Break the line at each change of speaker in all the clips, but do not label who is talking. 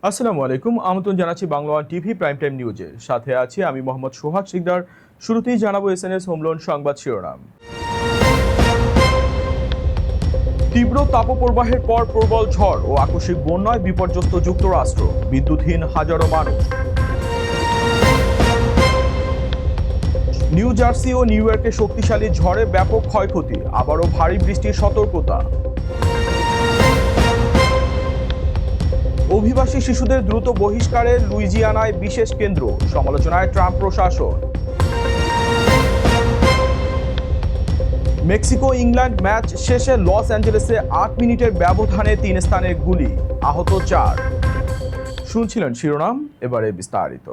আসসালামু আলাইকুম, আমন্ত্রণ জানাচ্ছি Bangla one TV prime time নিউজে। সাথে আছি আমি মোহাম্মদ সোহাগ শিকদার। শুরুতেই জানাবো এসএনএস হোম লোন সংবাদ শিরোনাম। তীব্র তাপপ্রবাহের পর প্রবল ঝড় ও আকস্মিক বন্যায় বিপর্যস্ত যুক্তরাষ্ট্র, বিদ্যুৎহীন হাজারো মানুষ। নিউ জার্সি ও নিউ ইয়র্কে শক্তিশালী ঝড়ে ব্যাপক ক্ষয়ক্ষতি, আবারও ভারী বৃষ্টির সতর্কতা। অভিবাসী শিশুদের দ্রুত বহিষ্কারে লুইজিয়ানায় বিশেষ কেন্দ্র, সমালোচনায় ট্রাম্প প্রশাসন। মেক্সিকো ইংল্যান্ড ম্যাচ শেষে লস অ্যাঞ্জেলেসে ৮ মিনিটের ব্যবধানে ৩ স্থানে গুলি, আহত ৪। শুনছিলেন শিরোনাম, এবারে বিস্তারিত।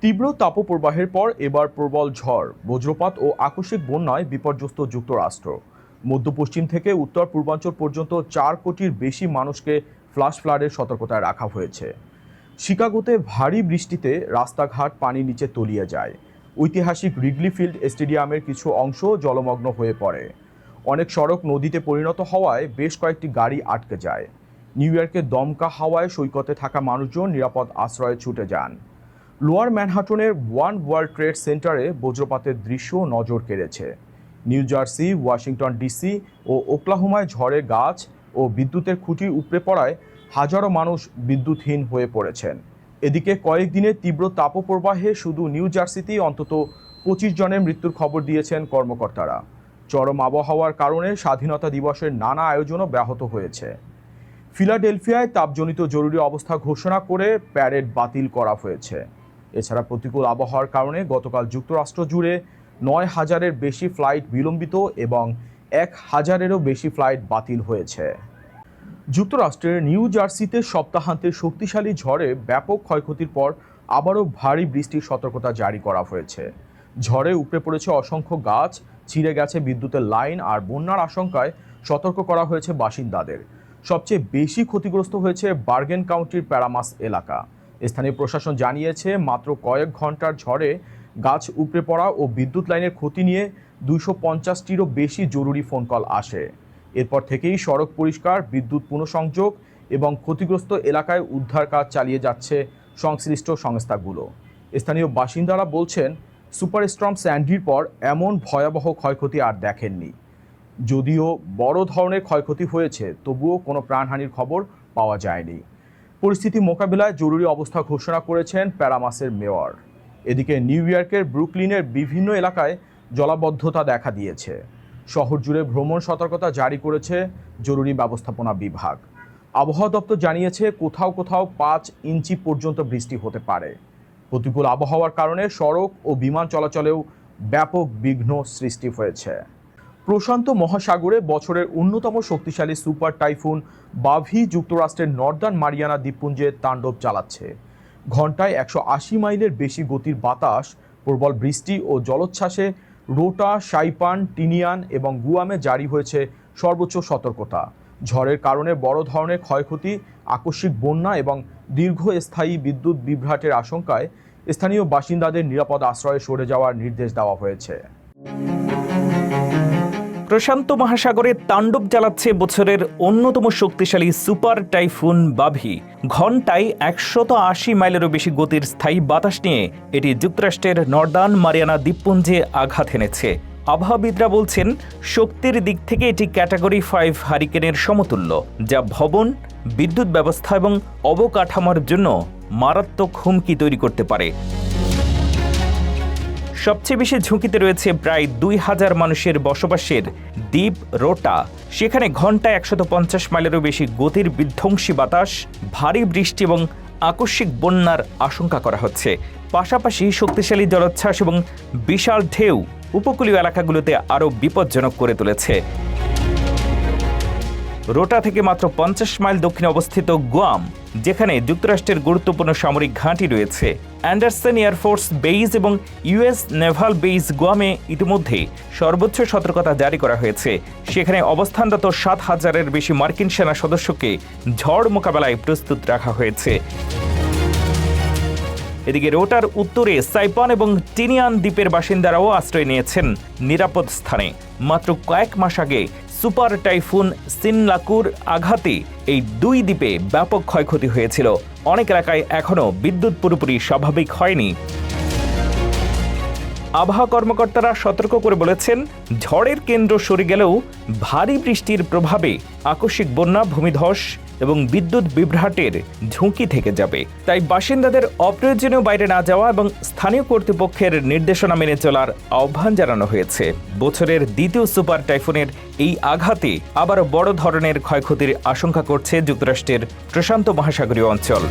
তীব্র তাপপ্রবাহের পর এবার প্রবল ঝড়, বজ্রপাত ও আকস্মিক বন্যায় বিপর্যস্ত যুক্তরাষ্ট্র। মধ্য পশ্চিম থেকে উত্তর পূর্বাঞ্চল পর্যন্ত ৪ কোটির বেশি মানুষকে ফ্ল্যাশ ফ্লাডের সতর্কতায় রাখা হয়েছে। শিকাগোতে ভারী বৃষ্টিতে রাস্তাঘাট পানির নিচে তলিয়ে যায়। ঐতিহাসিক রিগলি ফিল্ড স্টেডিয়ামের কিছু অংশ জলমগ্ন হয়ে পড়ে। অনেক সড়ক নদীতে পরিণত হওয়ায় বেশ কয়েকটি গাড়ি আটকে যায়। নিউ ইয়র্কে দমকা হাওয়ায় সৈকতে থাকা মানুষজন নিরাপদ আশ্রয়ে ছুটে যান। লোয়ার ম্যানহাটনের ওয়ান ওয়ার্ল্ড ট্রেড সেন্টারে বজ্রপাতের দৃশ্য নজর কেড়েছে। নিউ জার্সি, ওয়াশিংটন ডিসি ও ওকলাহোমায় ঝড়ে গাছ ও বিদ্যুতের খুঁটি উপড়ে পড়ায় হাজারো মানুষ বিদ্যুৎহীন হয়ে পড়েছেন। এদিকে কয়েকদিনের তীব্র তাপপ্রবাহে শুধু নিউ জার্সিতেই অন্তত ২৫ জনের মৃত্যুর খবর দিয়েছেন কর্মকর্তারা। চরম আবহাওয়ার কারণে স্বাধীনতা দিবসের নানা আয়োজনও ব্যাহত হয়েছে। ফিলাডেলফিয়ায় তাপজনিত জরুরি অবস্থা ঘোষণা করে প্যারেড বাতিল করা হয়েছে। এছাড়া প্রতিকূল আবহাওয়ার কারণে গতকাল যুক্তরাষ্ট্র জুড়ে ৯,০০০-এর বেশি ফ্লাইট বিলম্বিত এবং ১,০০০-এরও বেশি ফ্লাইট বাতিল হয়েছে। যুক্তরাষ্ট্রের নিউ জার্সিতে সপ্তাহান্তে শক্তিশালী ঝড়ে ব্যাপক ক্ষয়ক্ষতির পর আবারও ভারী বৃষ্টির সতর্কতা জারি করা হয়েছে। ঝড়ে উপড়ে পড়েছে অসংখ্য গাছ, ছিঁড়ে গেছে বিদ্যুতের লাইন আর বন্যার আশঙ্কায় সতর্ক করা হয়েছে বাসিন্দাদের। সবচেয়ে বেশি ক্ষতিগ্রস্ত হয়েছে বার্গেন কাউন্টির প্যারামাস এলাকা। স্থানীয় প্রশাসন জানিয়েছে মাত্র কয়েক ঘন্টার ঝড়ে গাছ উপড়ে পড়া ও বিদ্যুৎ লাইনের ক্ষতি নিয়ে ২৫০টিরও বেশি জরুরি ফোন কল আসে। এরপর থেকেই সড়ক পরিষ্কার, বিদ্যুৎ পুনঃসংযোগ এবং ক্ষতিগ্রস্ত এলাকায় উদ্ধার কাজ চালিয়ে যাচ্ছে সংশ্লিষ্ট সংস্থাগুলো। স্থানীয় বাসিন্দারা বলছেন, সুপারস্টর্ম স্যান্ডির পর এমন ভয়াবহ ক্ষয়ক্ষতি আর দেখেননি। যদিও বড় ধরনের ক্ষয়ক্ষতি হয়েছে, তবুও কোনো প্রাণহানির খবর পাওয়া যায়নি। পরিস্থিতি মোকাবিলায় জরুরি অবস্থা ঘোষণা করেছেন প্যারামাসের মেয়র। এদিকে নিউ ইয়র্কের ব্রুকলিনের বিভিন্ন এলাকায় জলাবদ্ধতা দেখা দিয়েছে। শহর জুড়ে ভ্রমণ সতর্কতা জারি করেছে জরুরি ব্যবস্থাপনা বিভাগ। আবহাওয়া দপ্তর জানিয়েছে কোথাও কোথাও ৫ ইঞ্চি পর্যন্ত বৃষ্টি হতে পারে। প্রতিকূল আবহাওয়ার কারণে সড়ক ও বিমান চলাচলেও ব্যাপক বিঘ্ন সৃষ্টি হয়েছে। প্রশান্ত মহাসাগরে বছরের অন্যতম শক্তিশালী সুপার টাইফুন বাভি যুক্তরাষ্ট্রের নর্দার্ন মারিয়ানা দ্বীপপুঞ্জে তাণ্ডব চালাচ্ছে। ঘন্টায় ১৮০ মাইলের বেশি গতির বাতাস, প্রবল বৃষ্টি ও জলোচ্ছ্বাসে রোটা, সাইপান, টিনিয়ান এবং গুয়ামে জারি হয়েছে সর্বোচ্চ সতর্কতা। ঝড়ের কারণে বড় ধরনের ক্ষয়ক্ষতি, আকস্মিক বন্যা এবং দীর্ঘস্থায়ী বিদ্যুৎ বিভ্রাটের আশঙ্কায় স্থানীয় বাসিন্দাদের নিরাপদ আশ্রয়ে সরে যাওয়ার নির্দেশ দেওয়া হয়েছে।
প্রশান্ত মহাসাগরে তাণ্ডব চালাচ্ছে বছরের অন্যতম শক্তিশালী সুপার টাইফুন বাভি। ঘন্টায় ১৮০ মাইলেরও বেশি গতির স্থায়ী বাতাস নিয়ে এটি যুক্তরাষ্ট্রের নর্দার্ন মারিয়ানা দ্বীপপুঞ্জে আঘাত এনেছে। আবহাওয়াবিদরা বলছেন, শক্তির দিক থেকে এটি ক্যাটাগরি ৫ হারিকেনের সমতুল্য, যা ভবন, বিদ্যুৎ ব্যবস্থা এবং অবকাঠামোর জন্য মারাত্মক হুমকি তৈরি করতে পারে। সবচেয়ে বেশি ঝুঁকিতে রয়েছে প্রায় ২,০০০ মানুষের বসবাসের দ্বীপ রোটা। সেখানে ঘন্টায় ১৫০ মাইলেরও বেশি গতির বিধ্বংসী বাতাস, ভারী বৃষ্টি এবং আকস্মিক বন্যার আশঙ্কা করা হচ্ছে। পাশাপাশি শক্তিশালী জলোচ্ছ্বাস এবং বিশাল ঢেউ উপকূলীয় এলাকাগুলোতে আরও বিপজ্জনক করে তুলেছে। রোটা থেকে মাত্র ৫০ মাইল দক্ষিণে অবস্থিত গুয়াম, যেখানে যুক্তরাষ্ট্রের গুরুত্বপূর্ণ সামরিক ঘাঁটি রয়েছে, অ্যান্ডারসন এয়ারফোর্স বেইজ এবং ইউএস নেভাল বেইজ গুয়ামে ইতিমধ্যে সর্বোচ্চ সতর্কতা জারি করা হয়েছে। সেখানে অবস্থানরত ৭,০০০-এর বেশি মার্কিন সেনা সদস্যকে ঝড় মোকাবেলায় প্রস্তুত রাখা হয়েছে। এদিকে রোটার উত্তরে সাইপান এবং টিনিয়ান দ্বীপের বাসিন্দারাও আশ্রয় নিয়েছেন নিরাপদ স্থানে। মাত্র কয়েক মাস আগে সুপার টাইফুন সিনলাকুর আঘাতে এই দুই দ্বীপে ব্যাপক ক্ষয়ক্ষতি হয়েছিল। অনেক এলাকায় এখনও বিদ্যুৎ পুরোপুরি স্বাভাবিক হয়নি। আবহাওয়া কর্মকর্তারা সতর্ক করে বলেছেন, ঝড়ের কেন্দ্র সরে গেলেও ভারী বৃষ্টির প্রভাবে আকস্মিক বন্যা, ভূমিধস এবং বিদ্যুৎ বিভ্রাটের ঝুঁকি থেকে যাবে। তাই বাসিন্দাদের অপ্রয়োজনীয় বাইরে না যাওয়া এবং স্থানীয় কর্তৃপক্ষের নির্দেশনা মেনে চলার আহ্বান জানানো হয়েছে। বছরের দ্বিতীয় সুপার টাইফুনের এই আঘাতে আবারও বড় ধরনের ক্ষয়ক্ষতির আশঙ্কা করছে যুক্তরাষ্ট্রের প্রশান্ত মহাসাগরীয় অঞ্চল।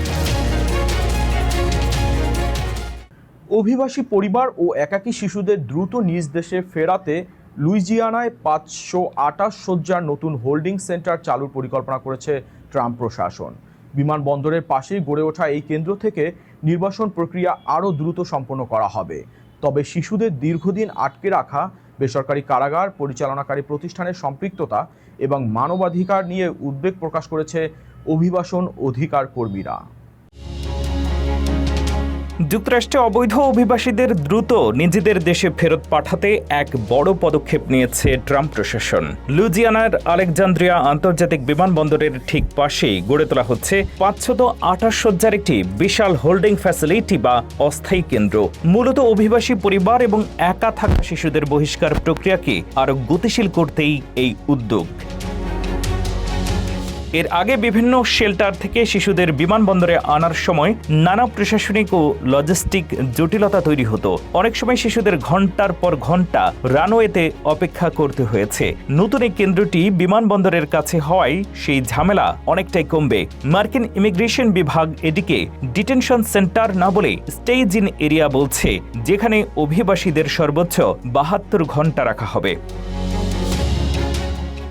অভিবাসী পরিবার ও একাকী শিশুদের দ্রুত নিজ দেশে ফেরাতে লুইজিয়ানায় 528 শয্যার নতুন হোল্ডিং সেন্টার চালুর পরিকল্পনা করেছে ট্রাম্প প্রশাসন। বিমানবন্দরের পাশেই গড়ে ওঠা এই কেন্দ্র থেকে নির্বাসন প্রক্রিয়া আরও দ্রুত সম্পন্ন করা হবে। তবে শিশুদের দীর্ঘদিন আটকে রাখা বেসরকারি কারাগার পরিচালনাকারী প্রতিষ্ঠানের সম্পৃক্ততা এবং মানবাধিকার নিয়ে উদ্বেগ প্রকাশ করেছে অভিবাসন অধিকার কর্মীরা।
যুক্তরাষ্ট্রে অবৈধ অভিবাসীদের দ্রুত নিজেদের দেশে ফেরত পাঠাতে এক বড় পদক্ষেপ নিয়েছে ট্রাম্প প্রশাসন। লুইজিয়ানার আলেকজান্দ্রিয়া আন্তর্জাতিক বিমানবন্দরের ঠিক পাশেই গড়ে তোলা হচ্ছে 528 শয্যার একটি বিশাল হোল্ডিং ফ্যাসিলিটি বা অস্থায়ী কেন্দ্র। মূলত অভিবাসী পরিবার এবং একা থাকা শিশুদের বহিষ্কার প্রক্রিয়াকে আরও গতিশীল করতেই এই উদ্যোগ। এর আগে বিভিন্ন শেল্টার থেকে শিশুদের বিমানবন্দরে আনার সময় নানা প্রশাসনিক ও লজিস্টিক জটিলতা তৈরি হতো। অনেক সময় শিশুদের ঘন্টার পর ঘন্টা রানওয়েতে অপেক্ষা করতে হয়েছে। নতুন এই কেন্দ্রটি বিমানবন্দরের কাছে হওয়ায় সেই ঝামেলা অনেকটাই কমবে। মার্কিন ইমিগ্রেশন বিভাগ এটিকে ডিটেনশন সেন্টার না বলে স্টেজ ইন এরিয়া বলছে, যেখানে অভিবাসীদের সর্বোচ্চ 72 ঘন্টা রাখা হবে।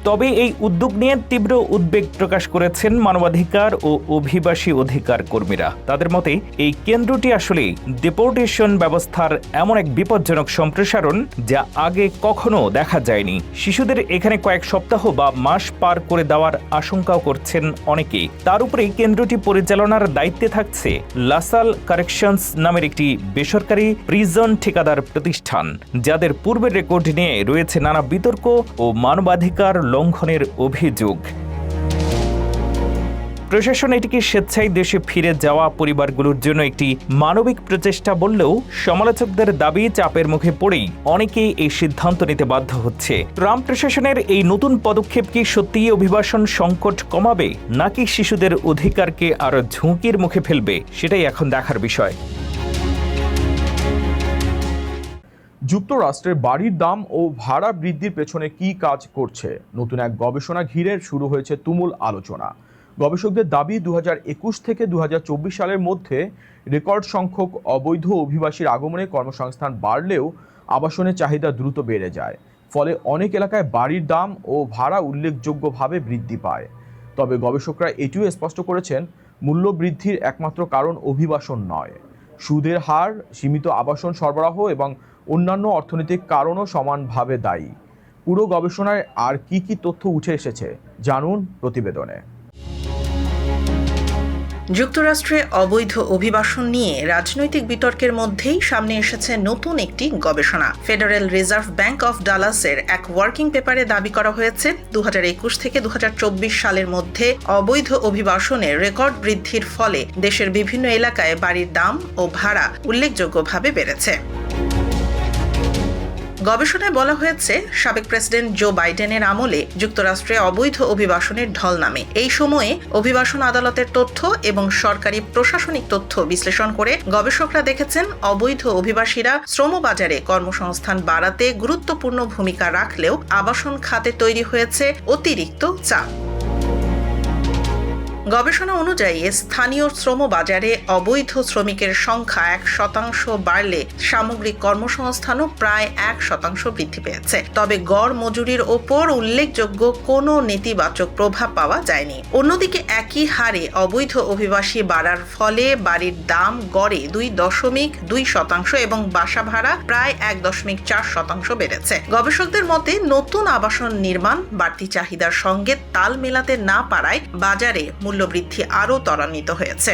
তবে এই উদ্যোগ নিয়ে তীব্র উদ্বেগ প্রকাশ করেছেন মানবাধিকার ও অভিবাসী অধিকার কর্মীরা। তাদের মতে এই কেন্দ্রটি আসলে ডিপোর্টেশন ব্যবস্থার এমন এক বিপজ্জনক সম্প্রসারণ যা আগে কখনো দেখা যায়নি। শিশুদের এখানে কয়েক সপ্তাহ বা মাস পার করে দেওয়ার আশঙ্কাও করছেন অনেকেই। তার উপরে কেন্দ্রটি পরিচালনার দায়িত্বে থাকছে লাসাল কারেকশনস নামের একটি বেসরকারি প্রিজন ঠিকাদার প্রতিষ্ঠান, যাদের পূর্বের রেকর্ড নিয়ে রয়েছে নানা বিতর্ক ও মানবাধিকার লঙ্ঘনের অভিযোগ। প্রশাসন এটিকে স্বেচ্ছায় দেশে ফিরে যাওয়া পরিবারগুলোর জন্য একটি মানবিক প্রচেষ্টা বললেও সমালোচকদের দাবি, চাপের মুখে পড়েই অনেকেই এই সিদ্ধান্ত নিতে বাধ্য হচ্ছে। ট্রাম্প প্রশাসনের এই নতুন পদক্ষেপ কি সত্যিই অভিবাসন সংকট কমাবে নাকি শিশুদের অধিকারকে আরও ঝুঁকির মুখে ফেলবে, সেটাই এখন দেখার বিষয়।
যুক্তরাষ্ট্রের বাড়ির দাম ও ভাড়া বৃদ্ধির পেছনে কি কাজ করছে নতুন এক গবেষণা ঘিরে শুরু হয়েছে তুমুল আলোচনা। গবেষকদের দাবি 2021 থেকে 2024 সালের মধ্যে রেকর্ড সংখ্যক অবৈধ অভিবাসীর আগমনে কর্মসংস্থান বাড়লেও আবাসনের চাহিদা দ্রুত বেড়ে যায়। ফলে অনেক এলাকায় বাড়ির দাম ও ভাড়া উল্লেখযোগ্যভাবে বৃদ্ধি পায়। তবে গবেষকরা এটিও স্পষ্ট করেছেন, মূল্য বৃদ্ধির একমাত্র কারণ অভিবাসন নয়। সুদের হার, সীমিত আবাসন সরবরাহ এবং অন্যান্য অর্থনৈতিক কারণও সমানভাবে দায়ী। পুরো গবেষণায় আর কি কি তথ্য উঠে এসেছে জানুন প্রতিবেদনে।
যুক্তরাষ্ট্রে অবৈধ অভিবাসন নিয়ে রাজনৈতিক বিতর্কের মধ্যেই সামনে এসেছে নতুন একটি গবেষণা। ফেডারেল রিজার্ভ ব্যাংক অফ ডালাসের এক ওয়ার্কিং পেপারে দাবি করা হয়েছে 2021 থেকে 2024 সালের মধ্যে অবৈধ অভিবাসনের রেকর্ড বৃদ্ধির ফলে দেশের বিভিন্ন এলাকায় বাড়ির দাম ও ভাড়া উল্লেখযোগ্যভাবে বেড়েছে। গবেষণায় বলা হয়েছে, সাবেক প্রেসিডেন্ট জো বাইডেনের আমলে যুক্তরাষ্ট্রে অবৈধ অভিবাসনের ঢল নামে। এই সময়ে অভিবাসন আদালতের তথ্য এবং সরকারি প্রশাসনিক তথ্য বিশ্লেষণ করে গবেষকরা দেখেছেন, অবৈধ অভিবাসীরা শ্রমবাজারে কর্মসংস্থান বাড়াতে গুরুত্বপূর্ণ ভূমিকা রাখলেও আবাসন খাতে তৈরি হয়েছে অতিরিক্ত চাপ। গবেষণা অনুযায়ী স্থানীয় শ্রমবাজারে অবৈধ শ্রমিকের সংখ্যা 1% বাড়লে সামগ্রিক কর্মসংস্থানও প্রায় 1% বৃদ্ধি পেয়েছে। তবে গড় মজুরির ওপর উল্লেখযোগ্য কোনো নেতিবাচক প্রভাব পাওয়া যায়নি। অন্যদিকে একই হারে অবৈধ অভিবাসী বাড়ার ফলে বাড়ির দাম গড়ে 2.2% এবং বাসা ভাড়া প্রায় 1.4% বেড়েছে। গবেষকদের মতে, নতুন আবাসন নির্মাণ বাড়তি চাহিদার সঙ্গে তাল মেলাতে না পারায় বাজারে মূল্যবৃদ্ধি আরও ত্বরান্বিত হয়েছে।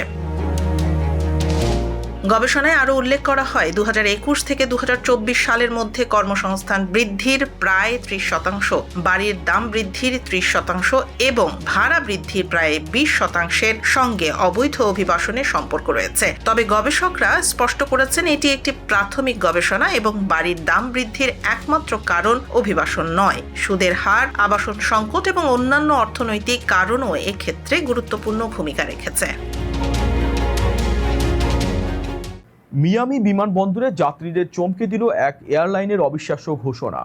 গবেষণায় আরও উল্লেখ করা হয় 2021 থেকে 2024 সালের মধ্যে কর্মসংস্থান বৃদ্ধির প্রায় 30%, বাড়ির দাম বৃদ্ধির 30% এবং ভাড়া বৃদ্ধির প্রায় 20%-এর সঙ্গে অবৈধ অভিবাসনের সম্পর্ক রয়েছে। তবে গবেষকরা স্পষ্ট করেছেন এটি একটি প্রাথমিক গবেষণা এবং বাড়ির দাম বৃদ্ধির একমাত্র কারণ অভিবাসন নয়। সুদের হার, আবাসন সংকট এবং অন্যান্য অর্থনৈতিক কারণও এক্ষেত্রে গুরুত্বপূর্ণ ভূমিকা রেখেছে।
মিয়ামি বিমানবন্দরে যাত্রীদের চমকে দিল এক এয়ারলাইনের অবিশ্বাস্য ঘোষণা।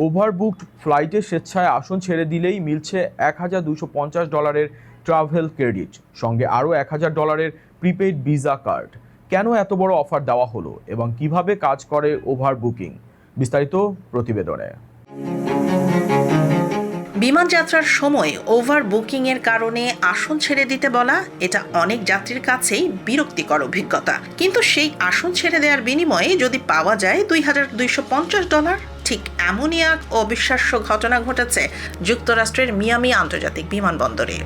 ওভারবুকড ফ্লাইটে স্বেচ্ছায় আসন ছেড়ে দিলেই মিলছে $1,250 ট্রাভেল ক্রেডিট, সঙ্গে আরও $1,000 প্রিপেইড ভিসা কার্ড। কেন এত বড় অফার দেওয়া হলো এবং কিভাবে কাজ করে ওভারবুকিং, বিস্তারিত প্রতিবেদনে।
বিমান যাত্রার সময় ওভার বুকিং এর কারণে আসন ছেড়ে দিতে বলা, এটা অনেক যাত্রীর কাছেই বিরক্তিকর অভিজ্ঞতা। কিন্তু সেই আসন ছেড়ে দেওয়ার বিনিময়ে যদি পাওয়া যায় $2,250, ঠিক এমনই এক অবিশ্বাস্য ঘটনা ঘটেছে যুক্তরাষ্ট্রের মিয়ামি আন্তর্জাতিক বিমানবন্দরে।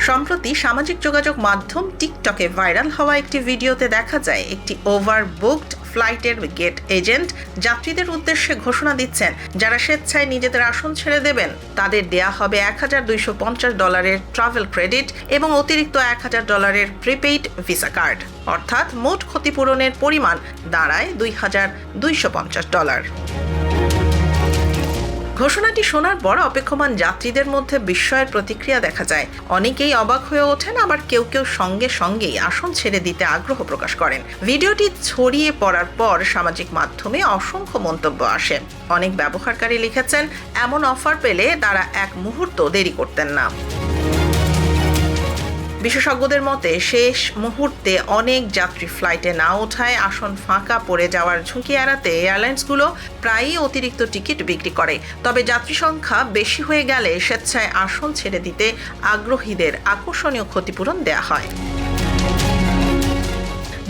সম্প্রতি সামাজিক যোগাযোগ মাধ্যম টিকটকে ভাইরাল হওয়া একটি ভিডিওতে দেখা যায় একটি ওভারবুকড ফ্লাইটের গেট এজেন্ট যাত্রীদের উদ্দেশ্যে ঘোষণা দিচ্ছেন, যারা স্বেচ্ছায় নিজেদের আসন ছেড়ে দেবেন তাদের দেয়া হবে $1,250 ট্রাভেল ক্রেডিট এবং অতিরিক্ত $1,000 প্রিপেইড ভিসা কার্ড। অর্থাৎ মোট ক্ষতিপূরণের পরিমাণ দাঁড়ায় $2,250। ঘোষণাটি শোনার পর অপেক্ষমান যাত্রীদের মধ্যে বিস্ময়ের প্রতিক্রিয়া দেখা যায়। অনেকেই অবাক হয়ে ওঠেন, আবার কেউ কেউ সঙ্গে সঙ্গেই আসন ছেড়ে দিতে আগ্রহ প্রকাশ করেন। ভিডিওটি ছড়িয়ে পড়ার পর সামাজিক মাধ্যমে অসংখ্য মন্তব্য আসে। অনেক ব্যবহারকারী লিখেছেন, এমন অফার পেলে তারা এক মুহূর্ত দেরি করতেন না। বিশেষজ্ঞদের মতে শেষ মুহূর্তে অনেক যাত্রী ফ্লাইটে না ওঠায় আসন ফাঁকা পড়ে যাওয়ার ঝুঁকি এড়াতে এয়ারলাইন্সগুলো প্রায়ই অতিরিক্ত টিকিট বিক্রি করে। তবে যাত্রী সংখ্যা বেশি হয়ে গেলে স্বেচ্ছায় আসন ছেড়ে দিতে আগ্রহীদের আকর্ষণীয় ক্ষতিপূরণ দেয়া হয়।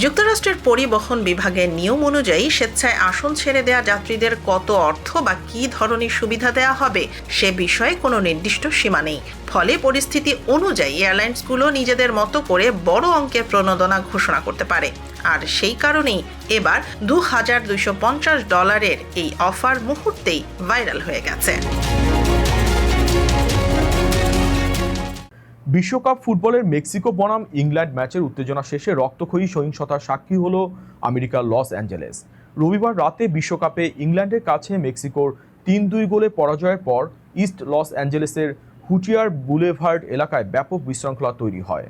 যুক্তরাষ্ট্রের পরিবহন বিভাগের নিয়ম অনুযায়ী স্বেচ্ছায় আসন ছেড়ে দেওয়া যাত্রীদের কত অর্থ বা কী ধরনের সুবিধা দেওয়া হবে সে বিষয়ে কোনো নির্দিষ্ট সীমা নেই। ফলে পরিস্থিতি অনুযায়ী এয়ারলাইন্সগুলো নিজেদের মতো করে বড় অঙ্কের প্রণোদনা ঘোষণা করতে পারে। আর সেই কারণেই এবার $2,250 এই অফার মুহূর্তেই ভাইরাল হয়ে গেছে।
বিশ্বকাপ ফুটবলের মেক্সিকো বনাম ইংল্যান্ড ম্যাচের উত্তেজনা শেষে রক্তক্ষয়ী সহিংসতার সাক্ষী হলো আমেরিকার লস অ্যাঞ্জেলেস। রবিবার রাতে বিশ্বকাপে ইংল্যান্ডের কাছে মেক্সিকোর 3-2 গোলে পরাজয়ের পর ইস্ট লস অ্যাঞ্জেলেসের হুটিয়ার বুলেভার্ড এলাকায় ব্যাপক বিশৃঙ্খলা তৈরি হয়।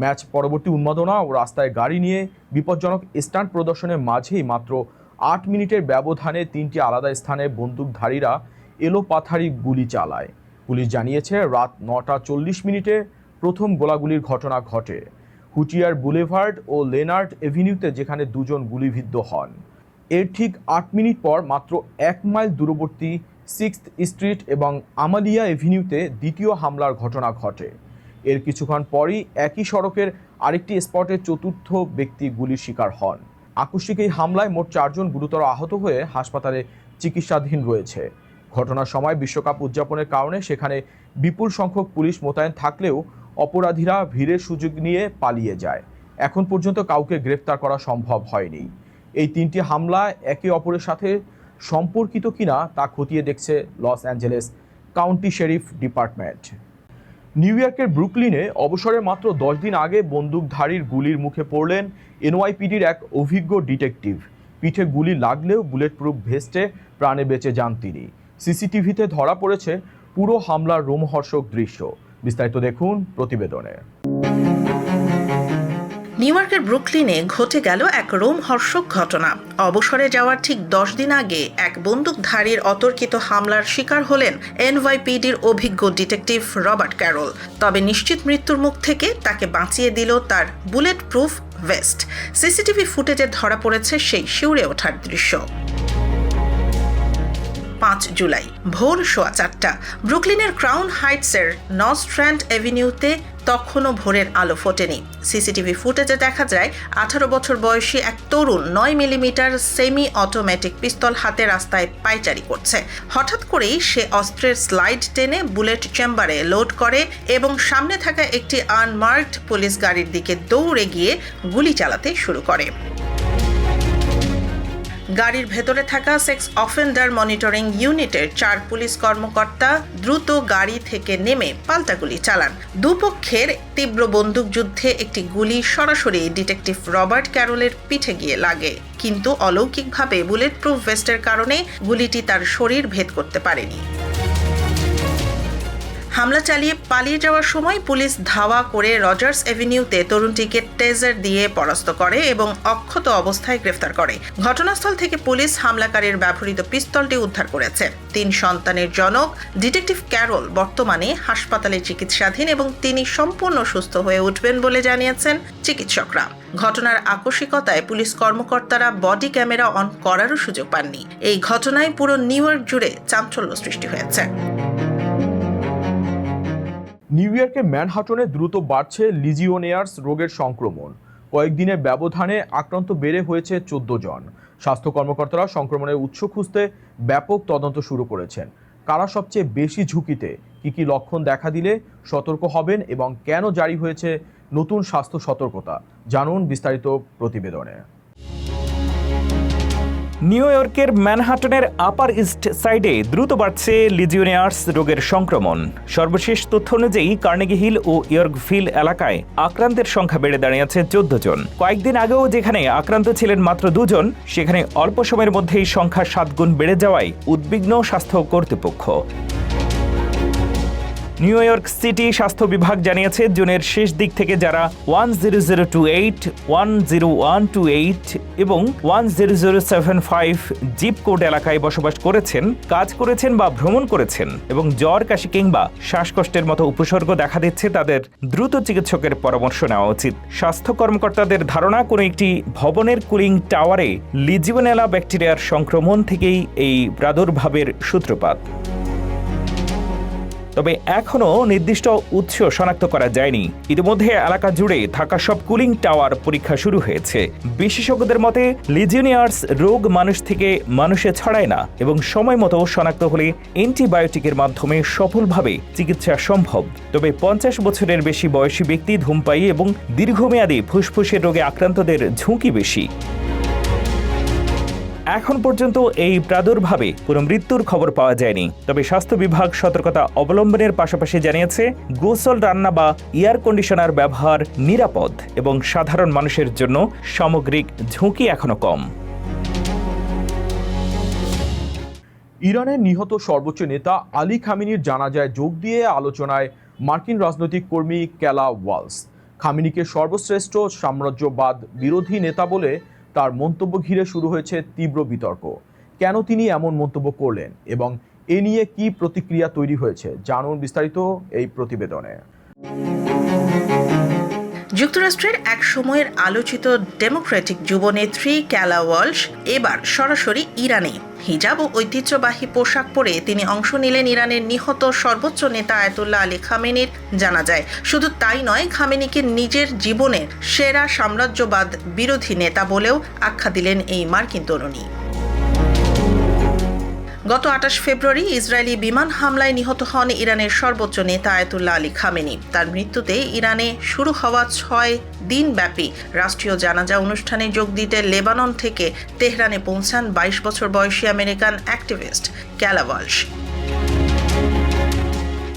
ম্যাচ পরবর্তী উন্মাদনা ও রাস্তায় গাড়ি নিয়ে বিপজ্জনক স্টান্ট প্রদর্শনের মাঝেই মাত্র 8 মিনিটের ব্যবধানে 3টি আলাদা স্থানে বন্দুকধারীরা এলোপাথারি গুলি চালায়। পুলিশ জানিয়েছে রাত 9:40 প্রথম গোলাগুলির ঘটনা ঘটে হুটিয়ার বুলেভার্ড ও লেনার্ড এভিনিউতে, যেখানে 2 জন গুলিবিদ্ধ হন। এর ঠিক 8 মিনিট পর মাত্র 1 মাইল দূরবর্তী 6th স্ট্রিট এবং আমালিয়া এভিনিউতে দ্বিতীয় হামলার ঘটনা ঘটে। এর কিছুক্ষণ পরই একই সড়কের আরেকটি স্পটে চতুর্থ ব্যক্তি গুলির শিকার হন। আকস্মিক এই হামলায় মোট 4 জন গুরুতর আহত হয়ে হাসপাতালে চিকিৎসাধীন রয়েছে। ঘটনার সময় বিশ্বকাপ উদযাপনের কারণে সেখানে বিপুল সংখ্যক পুলিশ মোতায়েন থাকলেও অপরাধীরা ভিড়ের সুযোগ নিয়ে পালিয়ে যায়। এখন পর্যন্ত কাউকে গ্রেফতার করা সম্ভব হয়নি। এই 3টি হামলা একে অপরের সাথে সম্পর্কিত কিনা তা খতিয়ে দেখছে Los Angeles county sheriff department. New ইয়র্কের ব্রুকলিনে অবসরের মাত্র 10 দিন আগে বন্দুকধারীর গুলির মুখে পড়লেন এনওয়াইপিডির এক অভিজ্ঞ ডিটেকটিভ। পিঠে গুলি লাগলেও বুলেট প্রুফ ভেস্টে প্রাণে বেঁচে যান তিনি। সিসিটিভিতে ধরা পড়েছে পুরো হামলার রোমহর্ষক দৃশ্য। বিস্তারিত দেখুন প্রতিবেদনে।
নিউ ইয়র্কের ব্রুকলিনে ঘটে গেল এক রোমহর্ষক ঘটনা। অবসরে যাওয়ার ঠিক 10 দিন আগে এক বন্দুকধারীর অতর্কিত হামলার শিকার হলেন এনওয়াইপিডির অভিজ্ঞ ডিটেকটিভ রবার্ট ক্যারল। তবে নিশ্চিত মৃত্যুর মুখ থেকে তাকে বাঁচিয়ে দিল তার বুলেট প্রুফ ভেস্ট। সিসিটিভি ফুটেজে ধরা পড়েছে সেই শিউরে ওঠার দৃশ্য। 5 জুলাই ভোর 4:15 ব্রুকলিনের ক্রাউন হাইটসের নর্থস্ট্র্যান্ড এভিনিউতে তখনও ভোরের আলো ফোটেনি। সিসিটিভি ফুটেজে দেখা যায় 18 বছর বয়সী এক তরুণ 9 মিলিমিটার সেমি অটোমেটিক পিস্তল হাতে রাস্তায় পায়চারি করছে। হঠাৎ করেই সে অস্ত্রের স্লাইড টেনে বুলেট চেম্বারে লোড করে এবং সামনে থাকা একটি আনমার্কড পুলিশ গাড়ির দিকে দৌড়ে গিয়ে গুলি চালাতে শুরু করে। গাড়ির ভেতরে থাকা সেক্স অফেন্ডার মনিটরিং ইউনিটের 4 পুলিশ কর্মকর্তা দ্রুত গাড়ি থেকে নেমে পাল্টা গুলি চালান। দুপক্ষের তীব্র বন্দুকযুদ্ধে একটি গুলি সরাসরি ডিটেকটিভ রবার্ট ক্যারলের পিঠে গিয়ে লাগে, কিন্তু অলৌকিকভাবে বুলেট প্রুফ ভেস্টের কারণে গুলিটি তার শরীর ভেদ করতে পারেনি। হামলা চালিয়ে পালিয়ে যাওয়ার সময় পুলিশ ধাওয়া করে রজার্স এভিনিউতে তরুণটিকে টেজার দিয়ে পরাস্ত করে এবং অক্ষত অবস্থায় গ্রেফতার করে। ঘটনাস্থল থেকে পুলিশ হামলাকারীর ব্যবহৃত পিস্তলটি উদ্ধার করেছে। 3 সন্তানের জনক ডিটেকটিভ ক্যারল বর্তমানে হাসপাতালে চিকিৎসাধীন এবং তিনি সম্পূর্ণ সুস্থ হয়ে উঠবেন বলে জানিয়েছেন চিকিৎসকরা। ঘটনার আকস্মিকতায় পুলিশ কর্মকর্তারা বডি ক্যামেরা অন করারও সুযোগ পাননি। এই ঘটনায় পুরো নিউ ইয়র্ক জুড়ে চাঞ্চল্য সৃষ্টি হয়েছে।
নিউ ইয়র্কের ম্যানহাটনে দ্রুত বাড়ছে লিজিওনেয়ার্স রোগের সংক্রমণ। কয়েকদিনের ব্যবধানে আক্রান্ত বেড়ে হয়েছে 14 জন। স্বাস্থ্য কর্মকর্তারা সংক্রমণের উৎস খুঁজতে ব্যাপক তদন্ত শুরু করেছেন। কারা সবচেয়ে বেশি ঝুঁকিতে, কী লক্ষণ দেখা দিলে সতর্ক হবেন এবং কেন জারি হয়েছে নতুন স্বাস্থ্য সতর্কতা, জানুন বিস্তারিত প্রতিবেদনে।
নিউ ইয়র্কের ম্যানহাটনের আপার ইস্ট সাইডে দ্রুত বাড়ছে লিজিওনেয়ার্স রোগের সংক্রমণ। সর্বশেষ তথ্য অনুযায়ী কার্নেগি হিল ও ইয়র্কভিল এলাকায় আক্রান্তের সংখ্যা বেড়ে দাঁড়িয়েছে 14 জন। কয়েকদিন আগেও যেখানে আক্রান্ত ছিলেন মাত্র 2 জন, সেখানে অল্প সময়ের মধ্যেই সংখ্যা 7 গুণ বেড়ে যাওয়ায় উদ্বিগ্ন স্বাস্থ্য কর্তৃপক্ষ। নিউ ইয়র্ক সিটি স্বাস্থ্য বিভাগ জানিয়েছে জুনের শেষ দিক থেকে যারা 10028, 10128 এবং 10075 জিপ কোড এলাকায় বসবাস করেছেন, কাজ করেছেন বা ভ্রমণ করেছেন এবং জ্বর, কাশি কিংবা শ্বাসকষ্টের মতো উপসর্গ দেখা দিচ্ছে, তাদের দ্রুত চিকিৎসকের পরামর্শ নেওয়া উচিত। স্বাস্থ্য কর্মকর্তাদের ধারণা, কোনো একটি ভবনের কুলিং টাওয়ারে লিজিওনেলা ব্যাকটেরিয়ার সংক্রমণ থেকেই এই প্রাদুর্ভাবের সূত্রপাত। তবে এখনও নির্দিষ্ট উৎস শনাক্ত করা যায়নি। ইতিমধ্যে এলাকা জুড়ে থাকা সব কুলিং টাওয়ার পরীক্ষা শুরু হয়েছে। বিশেষজ্ঞদের মতে লিজিওনেয়ার্স রোগ মানুষ থেকে মানুষে ছড়ায় না এবং সময় মতো শনাক্ত হলে অ্যান্টিবায়োটিকের মাধ্যমে সফলভাবে চিকিৎসা সম্ভব। তবে 50 বছরের বেশি বয়সী ব্যক্তি, ধূমপায়ী এবং দীর্ঘমেয়াদী ফুসফুসের রোগে আক্রান্তদের ঝুঁকি বেশি। এখন পর্যন্ত এই প্রাদুর্ভাবে কোনো মৃত্যুর খবর পাওয়া যায়নি। তবে স্বাস্থ্য বিভাগ সতর্কতা অবলম্বনের পাশাপাশি জানিয়েছে গোসল, রান্না বা এয়ার কন্ডিশনার ব্যবহার নিরাপদ এবং সাধারণ মানুষের জন্য সামগ্রিক ঝুঁকি এখনো কম।
ইরানের নিহত সর্বোচ্চ নেতা আলী খামেনির জানাজায় যোগ দিয়ে আলোচনায় মার্কিন রাজনৈতিক কর্মী কেলা ওয়ালস। খামেনিকে সর্বশ্রেষ্ঠ সাম্রাজ্যবাদ বিরোধী নেতা বলে তার মন্তব্য ঘিরে শুরু হয়েছে তীব্র বিতর্ক। কেন তিনি এমন মন্তব্য করলেন এবং এ নিয়ে কি প্রতিক্রিয়া তৈরি হয়েছে, জানুন বিস্তারিত এই প্রতিবেদনে।
যুক্তরাষ্ট্রের এক সময়ের আলোচিত ডেমোক্রেটিক যুবনেত্রী কেলা ওয়ালস এবার সরাসরি ইরানে হিজাব ও ঐতিহ্যবাহী পোশাক পরে তিনি অংশ নিলেন ইরানের নিহত সর্বোচ্চ নেতা আয়াতুল্লাহ আলী খামেনির জানাজায়। শুধু তাই নয়, খামেনিকে নিজের জীবনের সেরা সাম্রাজ্যবাদ বিরোধী নেতা বলেও আখ্যা দিলেন এই মার্কিন তরুণী। গত 28 ফেব্রুয়ারি ইসরায়েলি বিমান হামলায় নিহত হন ইরানের সর্বোচ্চ নেতা আয়াতুল্লাহ আলী খামেনি। তার মৃত্যুতে ইরানে শুরু হওয়া 6 দিনব্যাপী রাষ্ট্রীয় জানাজা অনুষ্ঠানে যোগ দিতে লেবানন থেকে তেহরানে পৌঁছান 22 বছর বয়সী আমেরিকান অ্যাক্টিভিস্ট কেলা ওয়ালস।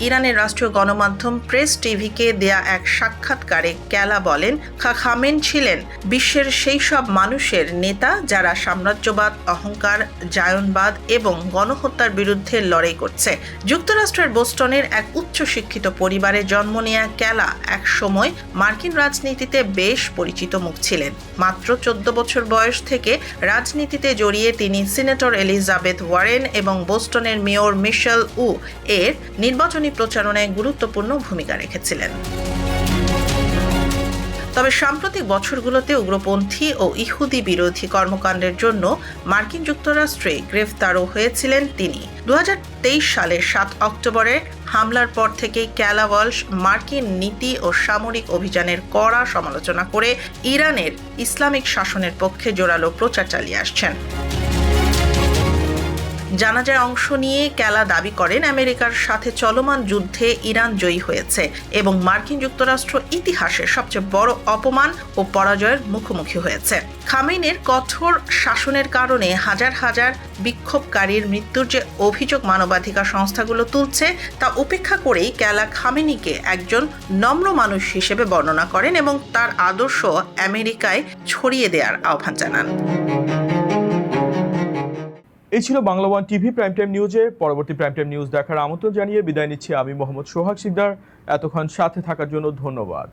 ইরানের রাষ্ট্রীয় গণমাধ্যম প্রেস টিভিকে দেয়া এক সাক্ষাৎকারে কেলা বলেন, খামেন ছিলেন বিশ্বের সেই সব মানুষের নেতা যারা সাম্রাজ্যবাদ, অহংকার, জায়নবাদ এবং গণহত্যার বিরুদ্ধে লড়াই করছে। যুক্তরাষ্ট্রের বোস্টনের এক উচ্চশিক্ষিত পরিবারে জন্ম নেয়া কেলা এক সময় মার্কিন রাজনীতিতে বেশ পরিচিত মুখ ছিলেন। মাত্র 14 বছর বয়স থেকে রাজনীতিতে জড়িয়ে তিনি সিনেটর এলিজাবেথ ওয়ারেন এবং বোস্টনের মেয়র মিশেল উ এর নির্বাচনী প্রচারণায় গুরুত্বপূর্ণ ভূমিকা রেখেছিলেন। তবে সাম্প্রতিক বছরগুলোতে উগ্রপন্থী ও ইহুদি বিরোধী কর্মকাণ্ডের জন্য মার্কিন যুক্তরাষ্ট্রে গ্রেফতারও হয়েছিলেন তিনি। 2023 সালের 7 অক্টোবরের হামলার পর থেকেই ক্যালা ওয়ালশ মার্কিন নীতি ও সামরিক অভিযানের কড়া সমালোচনা করে ইরানের ইসলামিক শাসনের পক্ষে জোরালো প্রচার চালিয়ে আসছেন। জানাজায় অংশ নিয়ে ক্যালা দাবি করেন আমেরিকার সাথে চলমান যুদ্ধে ইরান জয়ী হয়েছে এবং মার্কিন যুক্তরাষ্ট্র ইতিহাসের সবচেয়ে বড় অপমান ও পরাজয়ের মুখোমুখি হয়েছে। খামেনির কঠোর শাসনের কারণে হাজার হাজার বিক্ষোভকারীর মৃত্যুর যে অভিযোগ মানবাধিকার সংস্থাগুলো তুলছে তা উপেক্ষা করেই ক্যালা খামেনিকে একজন নম্র মানুষ হিসেবে বর্ণনা করেন এবং তার আদর্শ আমেরিকায় ছড়িয়ে দেওয়ার আহ্বান জানান।
এই ছিল Bangla one TV prime time নিউজে। পরবর্তী প্রাইম টাইম নিউজ দেখার আমন্ত্রণ জানিয়ে বিদায় নিচ্ছি আমি মোহাম্মদ সোহাগ সিকদার। এতক্ষণ সাথে থাকার জন্য ধন্যবাদ।